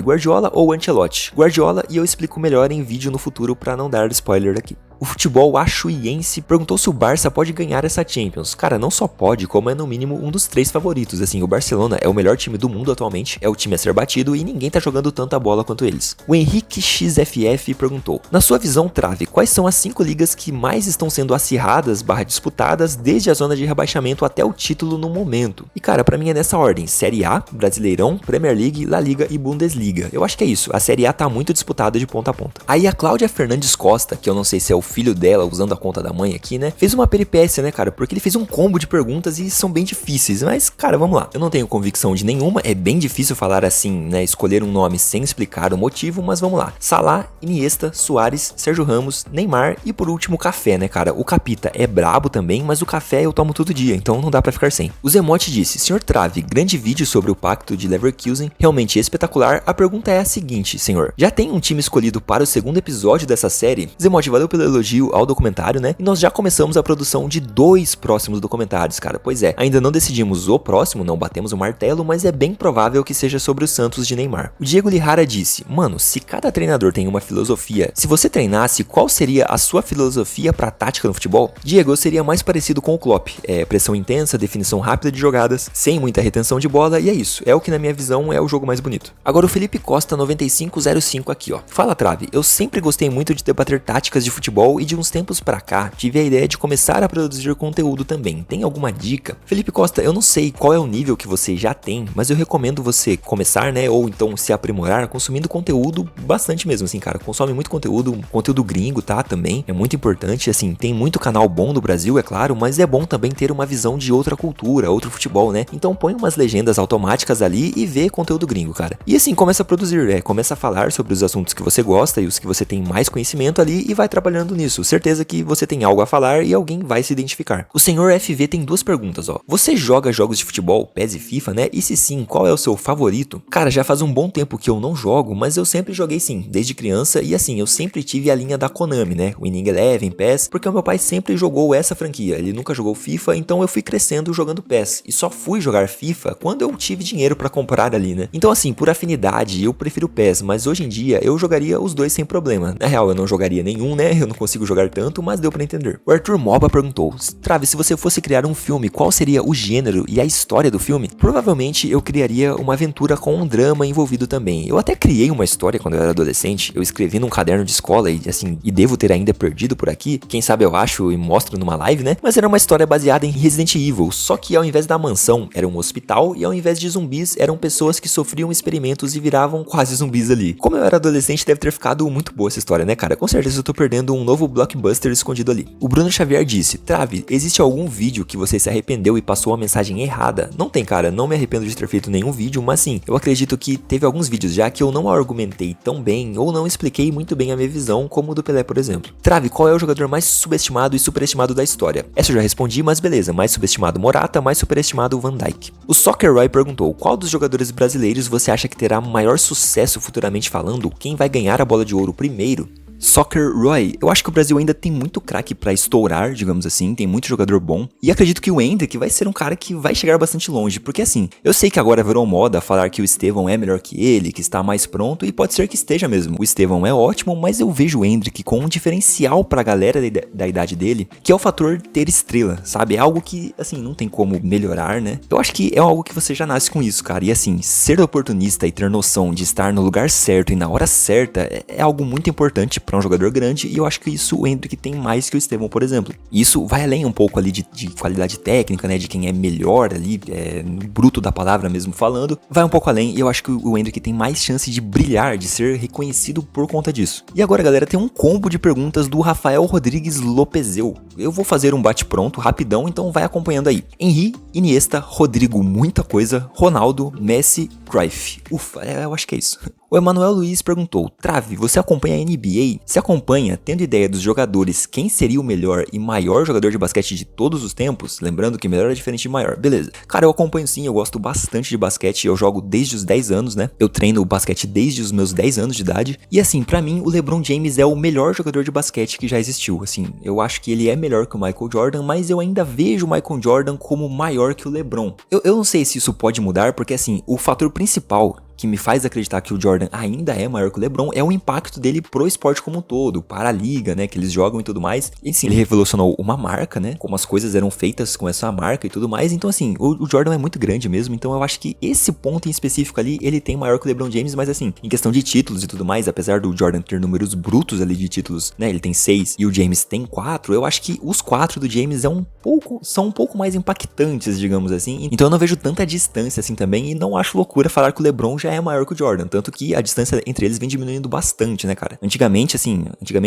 Guardiola ou Ancelotti? Guardiola, e eu explico melhor em vídeo no futuro pra não dar spoiler aqui. O futebol achuiense perguntou se o Barça pode ganhar essa Champions. Cara, não só pode, como é no mínimo um dos 3 favoritos. Assim, o Barcelona é o melhor time do mundo atualmente, é o time a ser batido e ninguém tá jogando tanta bola quanto eles. O Henrique XFF perguntou: na sua visão, Trave, quais são as 5 ligas que mais estão sendo acirradas / disputadas desde a zona de rebaixamento até o título no momento? E cara, pra mim é nessa ordem: Série A, Brasileirão, Premier League, La Liga e Bundesliga. Eu acho que é isso, a Série A tá muito disputada de ponta a ponta. Aí a Cláudia Fernandes Costa, que eu não sei se é o filho dela usando a conta da mãe aqui, né, fez uma peripécia, né, cara, porque ele fez um combo de perguntas e são bem difíceis, mas cara, vamos lá. Eu não tenho convicção de nenhuma, é bem difícil falar assim, né, escolher um nome sem explicar o motivo, mas vamos lá. Salah, Iniesta, Suárez, Sérgio Ramos, Neymar e por último Café, né, cara. O Capita é brabo também, mas o Café eu tomo todo dia, então não dá pra ficar sem. O Zemote disse: senhor Trave, grande vídeo sobre o pacto de Leverkusen, realmente espetacular. A pergunta é a seguinte, senhor: já tem um time escolhido para o segundo episódio dessa série? Zemote, valeu pelo elogio ao documentário, né? E nós já começamos a produção de 2 próximos documentários, cara. Pois é, ainda não decidimos o próximo, não batemos o martelo, mas é bem provável que seja sobre o Santos de Neymar. O Diego Lihara disse: mano, se cada treinador tem uma filosofia, se você treinasse, qual seria a sua filosofia pra tática no futebol? Diego, eu seria mais parecido com o Klopp. É pressão intensa, definição rápida de jogadas, sem muita retenção de bola, e é isso. É o que na minha visão é o jogo mais bonito. Agora o Felipe Costa 9505 aqui, ó. Fala, Trave, eu sempre gostei muito de debater táticas de futebol e de uns tempos pra cá tive a ideia de começar a produzir conteúdo também. Tem alguma dica? Felipe Costa, eu não sei qual é o nível que você já tem, mas eu recomendo você começar, né, ou então se aprimorar consumindo conteúdo bastante mesmo, assim, cara. Consome muito conteúdo gringo, tá, também. É muito importante, assim, tem muito canal bom do Brasil, é claro, mas é bom também ter uma visão de outra cultura, outro futebol, né? Então põe umas legendas automáticas ali e vê conteúdo gringo, cara. E assim, começa a produzir, começa a falar sobre os assuntos que você gosta e os que você tem mais conhecimento ali e vai trabalhando nisso. Certeza que você tem algo a falar e alguém vai se identificar. O senhor FV tem 2 perguntas, ó. Você joga jogos de futebol, PES e FIFA, né? E se sim, qual é o seu favorito? Cara, já faz um bom tempo que eu não jogo, mas eu sempre joguei sim, desde criança, e assim, eu sempre tive a linha da Konami, né? Winning Eleven, PES, porque o meu pai sempre jogou essa franquia, ele nunca jogou FIFA, então eu fui crescendo jogando PES, e só fui jogar FIFA quando eu tive dinheiro pra comprar ali, né? Então assim, por afinidade, eu prefiro PES, mas hoje em dia eu jogaria os 2 sem problema. Na real, eu não jogaria nenhum, né? Eu não consigo jogar tanto, mas deu pra entender. O Arthur Moba perguntou: Trave, se você fosse criar um filme, qual seria o gênero e a história do filme? Provavelmente eu criaria uma aventura com um drama envolvido também. Eu até criei uma história quando eu era adolescente, eu escrevi num caderno de escola e assim, e devo ter ainda perdido por aqui, quem sabe eu acho e mostro numa live, né? Mas era uma história baseada em Resident Evil, só que ao invés da mansão era um hospital e ao invés de zumbis eram pessoas que sofriam experimentos e viravam quase zumbis ali. Como eu era adolescente, deve ter ficado muito boa essa história, né, cara? Com certeza eu tô perdendo um novo blockbuster escondido ali. O Bruno Xavier disse: Trave, existe algum vídeo que você se arrependeu e passou uma mensagem errada? Não tem, cara, não me arrependo de ter feito nenhum vídeo, mas sim, eu acredito que teve alguns vídeos já que eu não argumentei tão bem ou não expliquei muito bem a minha visão, como o do Pelé, por exemplo. Trave, qual é o jogador mais subestimado e superestimado da história? Essa eu já respondi, mas beleza, mais subestimado Morata, mais superestimado Van Dijk. O Soccer Roy perguntou: qual dos jogadores brasileiros você acha que terá maior sucesso futuramente falando? Quem vai ganhar a bola de ouro primeiro? Soccer Roy, eu acho que o Brasil ainda tem muito craque pra estourar, digamos assim, tem muito jogador bom, e acredito que o Endrick vai ser um cara que vai chegar bastante longe, porque assim, eu sei que agora virou moda falar que o Estevão é melhor que ele, que está mais pronto, e pode ser que esteja mesmo. O Estevão é ótimo, mas eu vejo o Endrick com um diferencial pra galera da idade dele, que é o fator ter estrela, sabe? É algo que, assim, não tem como melhorar, né? Eu acho que é algo que você já nasce com isso, cara, e assim, ser oportunista e ter noção de estar no lugar certo e na hora certa é algo muito importante pra um jogador grande, e eu acho que isso o Endrick tem mais que o Estevão, por exemplo. E isso vai além um pouco ali de qualidade técnica, né, de quem é melhor ali, no bruto da palavra mesmo falando, vai um pouco além, e eu acho que o Endrick tem mais chance de brilhar, de ser reconhecido por conta disso. E agora, galera, tem um combo de perguntas do Rafael Rodrigues Lopezeu. Eu vou fazer um bate-pronto, rapidão, então vai acompanhando aí. Henry, Iniesta, Rodrigo, muita coisa, Ronaldo, Messi, Cruyff. Ufa, eu acho que é isso. O Emanuel Luiz perguntou: Trave, você acompanha a NBA? Se acompanha, tendo ideia dos jogadores, quem seria o melhor e maior jogador de basquete de todos os tempos? Lembrando que melhor é diferente de maior. Beleza. Cara, eu acompanho sim, eu gosto bastante de basquete, eu jogo desde os 10 anos, né? Eu treino basquete desde os meus 10 anos de idade. E assim, pra mim, o LeBron James é o melhor jogador de basquete que já existiu. Assim, eu acho que ele é melhor que o Michael Jordan, mas eu ainda vejo o Michael Jordan como maior que o LeBron. Eu não sei se isso pode mudar, porque assim, o fator principal que me faz acreditar que o Jordan ainda é maior que o LeBron é o impacto dele pro esporte como um todo, para a liga, né, que eles jogam e tudo mais. E sim, ele revolucionou uma marca, né, como as coisas eram feitas com essa marca e tudo mais. Então assim, o Jordan é muito grande mesmo, então eu acho que esse ponto em específico ali, ele tem maior que o LeBron James, mas assim, em questão de títulos e tudo mais, apesar do Jordan ter números brutos ali de títulos, né, ele tem 6 e o James tem 4, eu acho que os 4 do James são um pouco mais impactantes, digamos assim. Então eu não vejo tanta distância assim também e não acho loucura falar que o LeBron já é maior que o Jordan, tanto que a distância entre eles vem diminuindo bastante, né, cara? Antigamente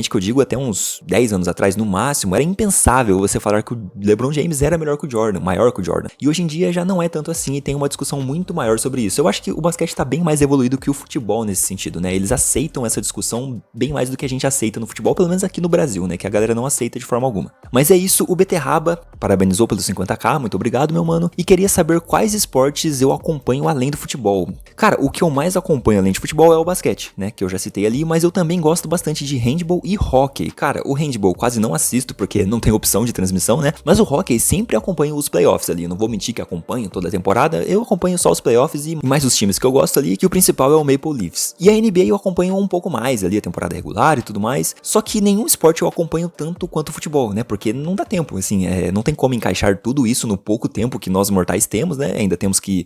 que eu digo até uns 10 anos atrás, no máximo, era impensável você falar que o LeBron James era melhor que o Jordan, maior que o Jordan. E hoje em dia já não é tanto assim e tem uma discussão muito maior sobre isso. Eu acho que o basquete tá bem mais evoluído que o futebol nesse sentido, né? Eles aceitam essa discussão bem mais do que a gente aceita no futebol, pelo menos aqui no Brasil, né? Que a galera não aceita de forma alguma. Mas é isso, o Beterraba parabenizou pelos 50k, muito obrigado, meu mano, e queria saber quais esportes eu acompanho além do futebol. Cara, o que eu mais acompanho além de futebol é o basquete, né? Que eu já citei ali, mas eu também gosto bastante de handball e hockey. Cara, o handball quase não assisto porque não tem opção de transmissão, né? Mas o hockey sempre acompanho os playoffs ali. Não vou mentir que acompanho toda a temporada, eu acompanho só os playoffs e mais os times que eu gosto ali, que o principal é o Maple Leafs. E a NBA eu acompanho um pouco mais ali, a temporada regular e tudo mais. Só que nenhum esporte eu acompanho tanto quanto o futebol, né? Porque não dá tempo, assim, não tem como encaixar tudo isso no pouco tempo que nós mortais temos, né? Ainda temos que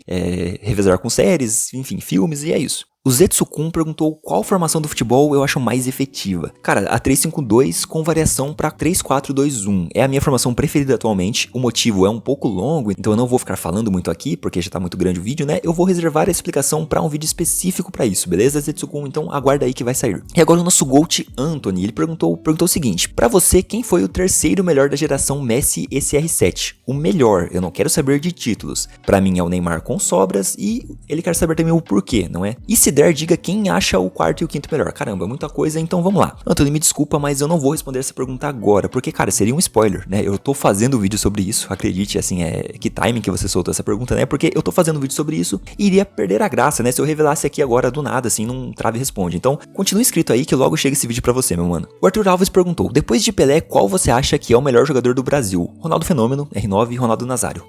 revezar com séries, enfim, filmes, e é isso. O Zetsukun perguntou qual formação do futebol eu acho mais efetiva. Cara, a 3-5-2 com variação para 3-4-2-1 é a minha formação preferida atualmente. O motivo é um pouco longo, então eu não vou ficar falando muito aqui, porque já tá muito grande o vídeo, né? Eu vou reservar a explicação para um vídeo específico para isso, beleza, Zetsukun? Então aguarda aí que vai sair. E agora o nosso Gold Anthony, ele perguntou o seguinte: para você, quem foi o terceiro melhor da geração Messi e CR7? O melhor, eu não quero saber de títulos. Para mim é o Neymar com sobras e ele quer saber também o porquê, não é? E se diga quem acha o quarto e o quinto melhor. Caramba, muita coisa, então vamos lá. Antônio, me desculpa, mas eu não vou responder essa pergunta agora, porque, cara, seria um spoiler, né? Eu tô fazendo um vídeo sobre isso, acredite, assim, que timing que você soltou essa pergunta, né? Porque eu tô fazendo um vídeo sobre isso e iria perder a graça, né? Se eu revelasse aqui agora do nada, assim, num trave e responde. Então, continue inscrito aí que logo chega esse vídeo pra você, meu mano. O Arthur Alves perguntou: depois de Pelé, qual você acha que é o melhor jogador do Brasil? Ronaldo Fenômeno, R9 e Ronaldo Nazário.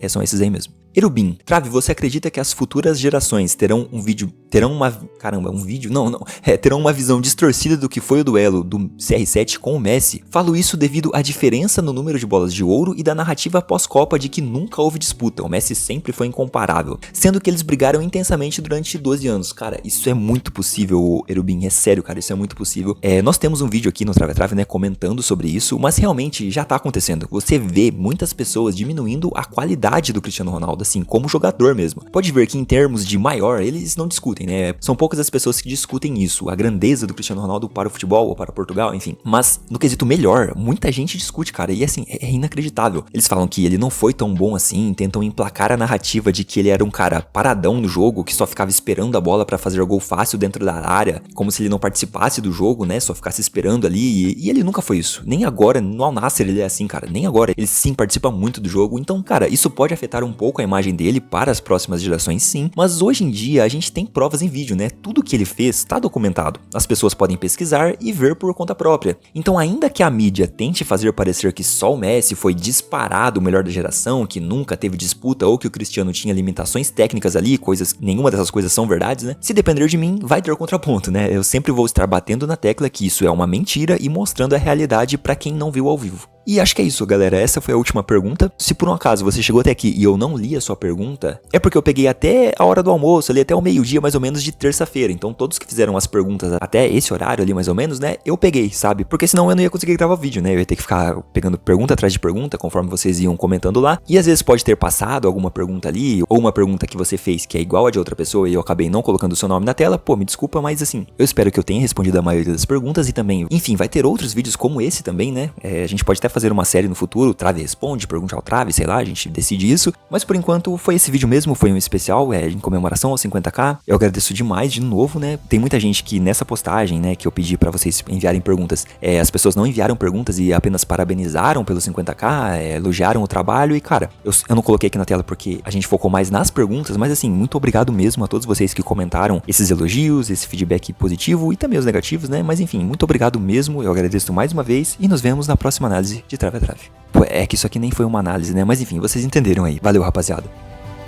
São esses aí mesmo. Erubim, Trave, você acredita que as futuras gerações terão uma visão distorcida do que foi o duelo do CR7 com o Messi? Falo isso devido à diferença no número de bolas de ouro e da narrativa pós-Copa de que nunca houve disputa, o Messi sempre foi incomparável, sendo que eles brigaram intensamente durante 12 anos. Cara, isso é muito possível, Erubim, é sério, cara, isso é muito possível. Nós temos um vídeo aqui no Trave a Trave, né, comentando sobre isso, mas realmente já tá acontecendo. Você vê muitas pessoas diminuindo a qualidade do Cristiano Ronaldo, assim, como jogador mesmo. Pode ver que em termos de maior, eles não discutem, né? São poucas as pessoas que discutem isso, a grandeza do Cristiano Ronaldo para o futebol ou para Portugal, enfim. Mas no quesito melhor, muita gente discute, cara, e assim, é inacreditável. Eles falam que ele não foi tão bom assim, tentam emplacar a narrativa de que ele era um cara paradão no jogo, que só ficava esperando a bola para fazer gol fácil dentro da área, como se ele não participasse do jogo, né? Só ficasse esperando ali, e ele nunca foi isso. Nem agora, no Al Nassr ele é assim, cara, nem agora. Ele sim participa muito do jogo, então, cara, isso pode afetar um pouco a imagem dele para as próximas gerações, sim, mas hoje em dia a gente tem provas em vídeo, né? Tudo que ele fez está documentado. As pessoas podem pesquisar e ver por conta própria. Então, ainda que a mídia tente fazer parecer que só o Messi foi disparado o melhor da geração, que nunca teve disputa ou que o Cristiano tinha limitações técnicas ali, nenhuma dessas coisas são verdades, né? Se depender de mim, vai ter contraponto, né? Eu sempre vou estar batendo na tecla que isso é uma mentira e mostrando a realidade para quem não viu ao vivo. E acho que é isso, galera. Essa foi a última pergunta. Se por um acaso você chegou até aqui e eu não li a sua pergunta, é porque eu peguei até a hora do almoço, ali até o meio-dia mais ou menos de terça-feira. Então todos que fizeram as perguntas até esse horário ali mais ou menos, né, eu peguei, sabe? Porque senão eu não ia conseguir gravar vídeo, né? Eu ia ter que ficar pegando pergunta atrás de pergunta, conforme vocês iam comentando lá. E às vezes pode ter passado alguma pergunta ali, ou uma pergunta que você fez que é igual a de outra pessoa e eu acabei não colocando o seu nome na tela. Pô, me desculpa, mas assim, eu espero que eu tenha respondido a maioria das perguntas e também, enfim, vai ter outros vídeos como esse também, né? A gente pode até fazer uma série no futuro, Trave Responde, Pergunte ao Trave, sei lá, a gente decide isso. Mas por enquanto foi esse vídeo mesmo, foi um especial, em comemoração aos 50k. Eu agradeço demais de novo, né? Tem muita gente que nessa postagem, né, que eu pedi pra vocês enviarem perguntas, as pessoas não enviaram perguntas e apenas parabenizaram pelo 50k, elogiaram o trabalho e, cara, eu não coloquei aqui na tela porque a gente focou mais nas perguntas, mas assim, muito obrigado mesmo a todos vocês que comentaram esses elogios, esse feedback positivo e também os negativos, né? Mas enfim, muito obrigado mesmo, eu agradeço mais uma vez e nos vemos na próxima análise de Trave a Trave. Pô, é que isso aqui nem foi uma análise, né? Mas enfim, vocês entenderam aí. Valeu, rapaziada.